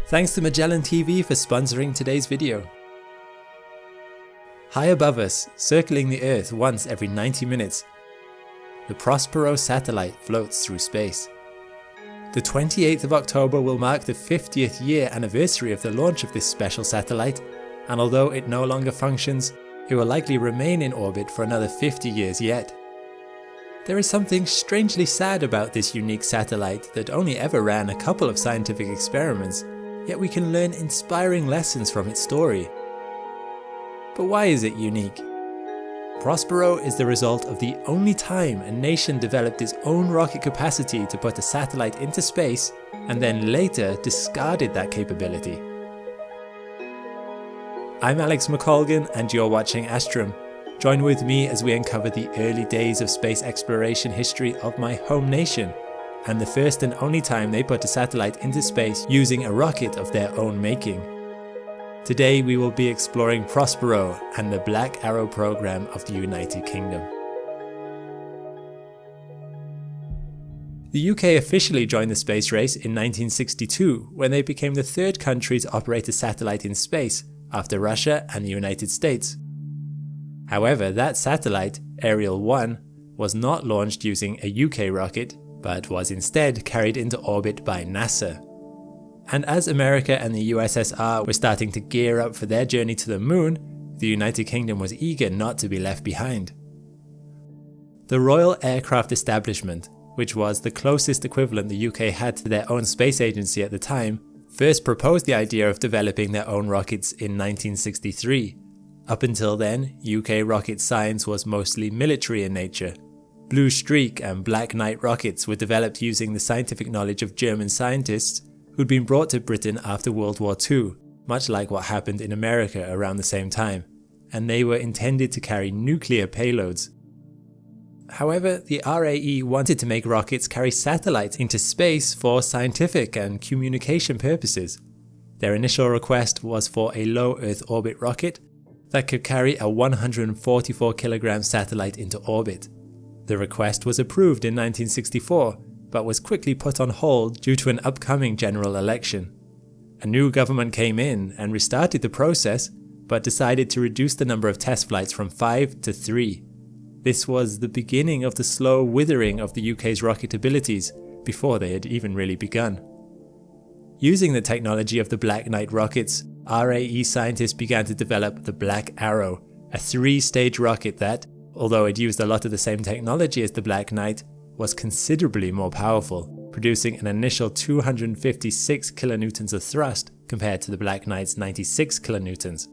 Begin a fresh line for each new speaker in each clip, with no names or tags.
Thanks to Magellan TV for sponsoring today's video. High above us, circling the Earth once every 90 minutes, the Prospero satellite floats through space. The 28th of October will mark the 50th year anniversary of the launch of this special satellite, and although it no longer functions, it will likely remain in orbit for another 50 years yet. There is something strangely sad about this unique satellite that only ever ran a couple of scientific experiments, yet we can learn inspiring lessons from its story. But why is it unique? Prospero is the result of the only time a nation developed its own rocket capacity to put a satellite into space and then later discarded that capability. I'm Alex McColgan and you're watching Astrum. Join with me as we uncover the early days of space exploration history of my home nation, and the first and only time they put a satellite into space using a rocket of their own making. Today we will be exploring Prospero and the Black Arrow program of the United Kingdom. The UK officially joined the space race in 1962 when they became the third country to operate a satellite in space, after Russia and the United States. However, that satellite, Ariel 1, was not launched using a UK rocket, but was instead carried into orbit by NASA. And as America and the USSR were starting to gear up for their journey to the moon, the United Kingdom was eager not to be left behind. The Royal Aircraft Establishment, which was the closest equivalent the UK had to their own space agency at the time, first proposed the idea of developing their own rockets in 1963. Up until then, UK rocket science was mostly military in nature. Blue Streak and Black Knight rockets were developed using the scientific knowledge of German scientists who'd been brought to Britain after World War II, much like what happened in America around the same time, and they were intended to carry nuclear payloads. However, the RAE wanted to make rockets carry satellites into space for scientific and communication purposes. Their initial request was for a low Earth orbit rocket that could carry a 144 kilogram satellite into orbit. The request was approved in 1964, but was quickly put on hold due to an upcoming general election. A new government came in and restarted the process, but decided to reduce the number of test flights from 5 to 3. This was the beginning of the slow withering of the UK's rocket abilities before they had even really begun. Using the technology of the Black Knight rockets, RAE scientists began to develop the Black Arrow, a 3-stage rocket that, although it used a lot of the same technology as the Black Knight, was considerably more powerful, producing an initial 256 kilonewtons of thrust compared to the Black Knight's 96 kilonewtons.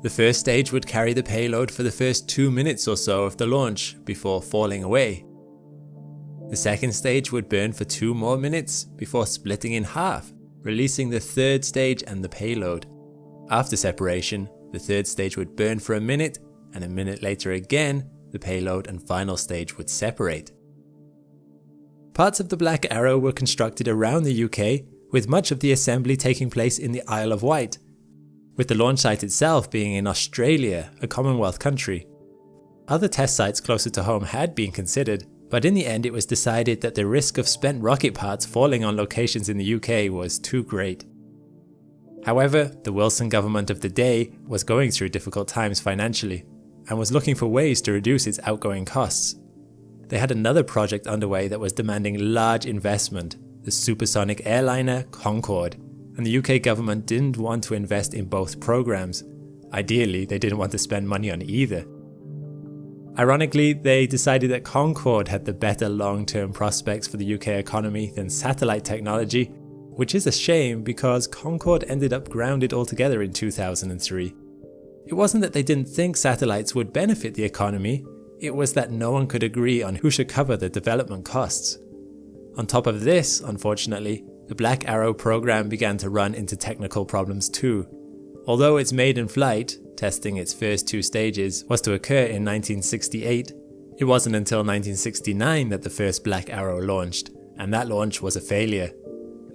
The first stage would carry the payload for the first 2 minutes or so of the launch before falling away. The second stage would burn for 2 more minutes before splitting in half, releasing the third stage and the payload. After separation, the third stage would burn for a minute, and a minute later again, the payload and final stage would separate. Parts of the Black Arrow were constructed around the UK, with much of the assembly taking place in the Isle of Wight, with the launch site itself being in Australia, a Commonwealth country. Other test sites closer to home had been considered, but in the end it was decided that the risk of spent rocket parts falling on locations in the UK was too great. However, the Wilson government of the day was going through difficult times financially, and was looking for ways to reduce its outgoing costs. They had another project underway that was demanding large investment, the supersonic airliner Concorde, and the UK government didn't want to invest in both programs. Ideally, they didn't want to spend money on either. Ironically, they decided that Concorde had the better long-term prospects for the UK economy than satellite technology, which is a shame because Concorde ended up grounded altogether in 2003. It wasn't that they didn't think satellites would benefit the economy, it was that no one could agree on who should cover the development costs. On top of this, unfortunately, the Black Arrow program began to run into technical problems too. Although its maiden flight, testing its first 2 stages, was to occur in 1968, it wasn't until 1969 that the first Black Arrow launched, and that launch was a failure.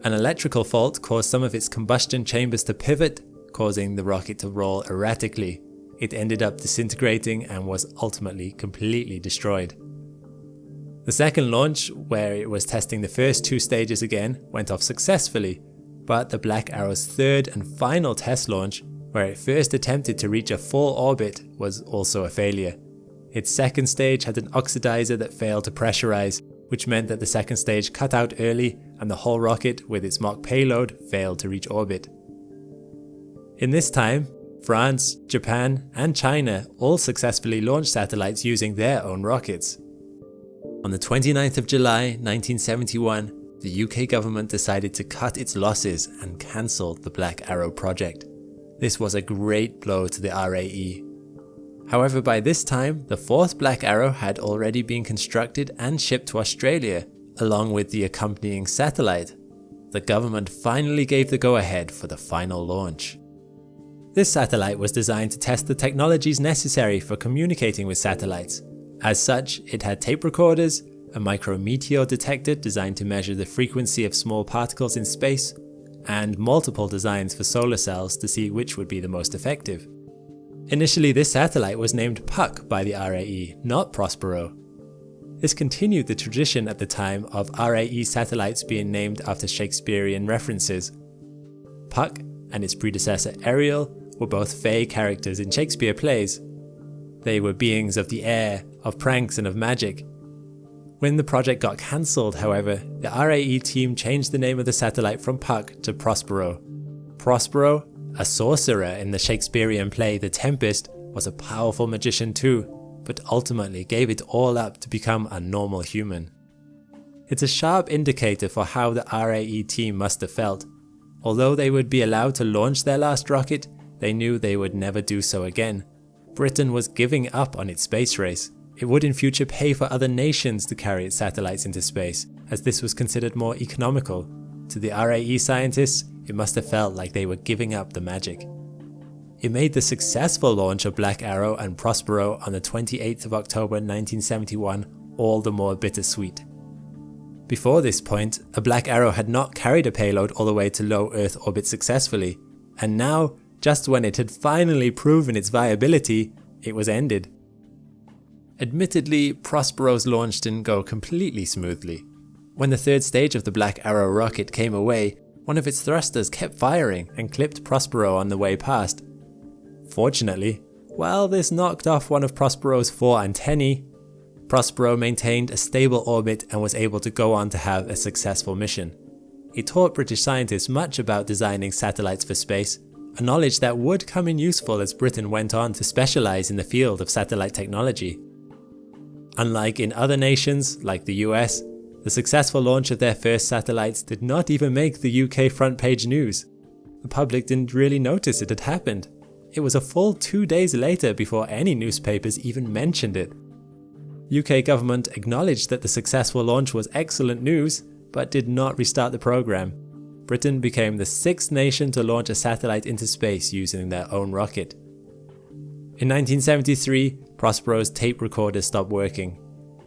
An electrical fault caused some of its combustion chambers to pivot, causing the rocket to roll erratically. It ended up disintegrating and was ultimately completely destroyed. The second launch, where it was testing the first 2 stages again, went off successfully, But the Black Arrow's third and final test launch, where it first attempted to reach a full orbit, was also a failure. Its second stage had an oxidizer that failed to pressurize, which meant that the second stage cut out early and the whole rocket with its mock payload failed to reach orbit. In this time, France, Japan and China all successfully launched satellites using their own rockets. On the 29th of July 1971, the UK government decided to cut its losses and cancel the Black Arrow project. This was a great blow to the RAE. However, by this time, the fourth Black Arrow had already been constructed and shipped to Australia, along with the accompanying satellite. The government finally gave the go-ahead for the final launch. This satellite was designed to test the technologies necessary for communicating with satellites. As such, it had tape recorders, a micrometeor detector designed to measure the frequency of small particles in space, and multiple designs for solar cells to see which would be the most effective. Initially, this satellite was named Puck by the RAE, not Prospero. This continued the tradition at the time of RAE satellites being named after Shakespearean references. Puck and its predecessor Ariel were both fey characters in Shakespeare plays. They were beings of the air, of pranks and of magic. When the project got cancelled, however, the RAE team changed the name of the satellite from Puck to Prospero. Prospero, a sorcerer in the Shakespearean play The Tempest, was a powerful magician too, but ultimately gave it all up to become a normal human. It's a sharp indicator for how the RAE team must have felt. Although they would be allowed to launch their last rocket, they knew they would never do so again. Britain was giving up on its space race. It would in future pay for other nations to carry its satellites into space, as this was considered more economical. To the RAE scientists, it must have felt like they were giving up the magic. It made the successful launch of Black Arrow and Prospero on the 28th of October 1971 all the more bittersweet. Before this point, a Black Arrow had not carried a payload all the way to low Earth orbit successfully, and now, just when it had finally proven its viability, it was ended. Admittedly, Prospero's launch didn't go completely smoothly. When the third stage of the Black Arrow rocket came away, one of its thrusters kept firing and clipped Prospero on the way past. Fortunately, while this knocked off one of Prospero's 4 antennae, Prospero maintained a stable orbit and was able to go on to have a successful mission. It taught British scientists much about designing satellites for space, a knowledge that would come in useful as Britain went on to specialise in the field of satellite technology. Unlike in other nations, like the US, the successful launch of their first satellites did not even make the UK front page news. The public didn't really notice it had happened. It was a full 2 days later before any newspapers even mentioned it. UK government acknowledged that the successful launch was excellent news, but did not restart the program. Britain became the 6th nation to launch a satellite into space using their own rocket. In 1973, Prospero's tape recorder stopped working.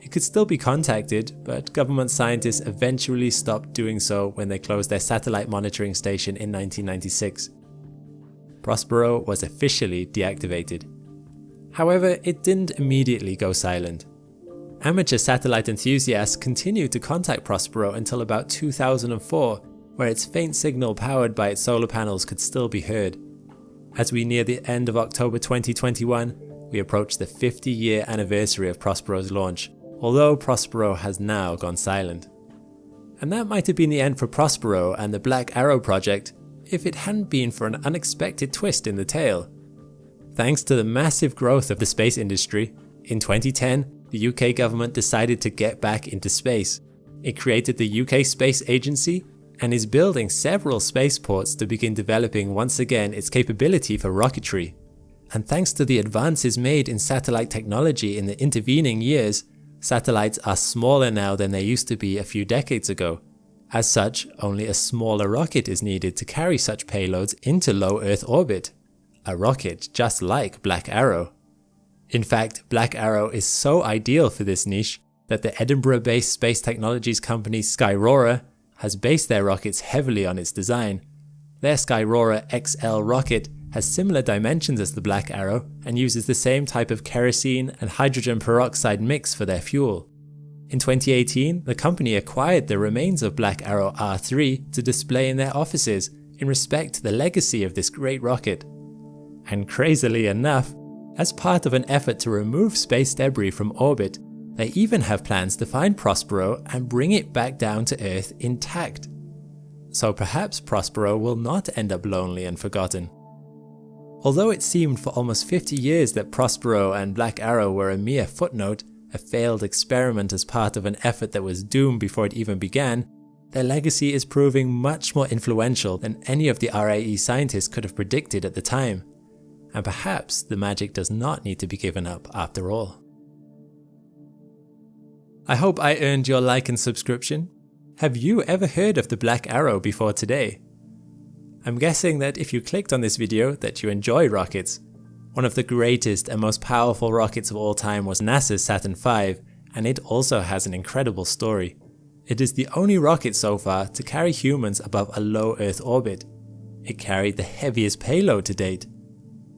It could still be contacted, but government scientists eventually stopped doing so when they closed their satellite monitoring station in 1996. Prospero was officially deactivated. However, it didn't immediately go silent. Amateur satellite enthusiasts continued to contact Prospero until about 2004, where its faint signal powered by its solar panels could still be heard. As we near the end of October 2021, we approach the 50-year anniversary of Prospero's launch, although Prospero has now gone silent. And that might have been the end for Prospero and the Black Arrow project if it hadn't been for an unexpected twist in the tale. Thanks to the massive growth of the space industry, in 2010, the UK government decided to get back into space. It created the UK Space Agency and is building several spaceports to begin developing once again its capability for rocketry. And thanks to the advances made in satellite technology in the intervening years, satellites are smaller now than they used to be a few decades ago. As such, only a smaller rocket is needed to carry such payloads into low Earth orbit. A rocket just like Black Arrow. In fact, Black Arrow is so ideal for this niche that the Edinburgh-based space technologies company Skyrora has based their rockets heavily on its design. Their Skyrora XL rocket has similar dimensions as the Black Arrow and uses the same type of kerosene and hydrogen peroxide mix for their fuel. In 2018, the company acquired the remains of Black Arrow R3 to display in their offices in respect to the legacy of this great rocket. And crazily enough, as part of an effort to remove space debris from orbit, they even have plans to find Prospero and bring it back down to Earth intact. So perhaps Prospero will not end up lonely and forgotten. Although it seemed for almost 50 years that Prospero and Black Arrow were a mere footnote, a failed experiment as part of an effort that was doomed before it even began, their legacy is proving much more influential than any of the RAE scientists could have predicted at the time. And perhaps the magic does not need to be given up after all. I hope I earned your like and subscription. Have you ever heard of the Black Arrow before today? I'm guessing that if you clicked on this video that you enjoy rockets. One of the greatest and most powerful rockets of all time was NASA's Saturn V, and it also has an incredible story. It is the only rocket so far to carry humans above a low Earth orbit. It carried the heaviest payload to date.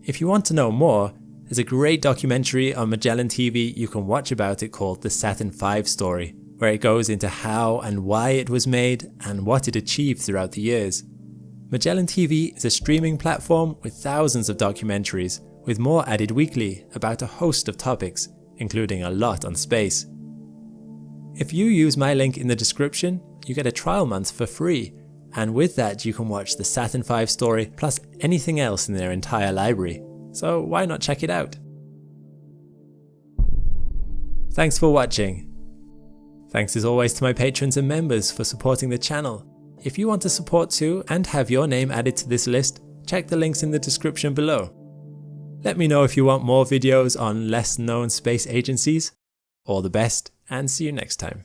If you want to know more, there's a great documentary on Magellan TV you can watch about it called The Saturn V Story, where it goes into how and why it was made and what it achieved throughout the years. Magellan TV is a streaming platform with thousands of documentaries, with more added weekly about a host of topics, including a lot on space. If you use my link in the description, you get a trial month for free, and with that you can watch the Saturn V Story plus anything else in their entire library, so why not check it out? Thanks for watching. Thanks as always to my patrons and members for supporting the channel. If you want to support too and have your name added to this list, check the links in the description below. Let me know if you want more videos on less known space agencies. All the best and see you next time.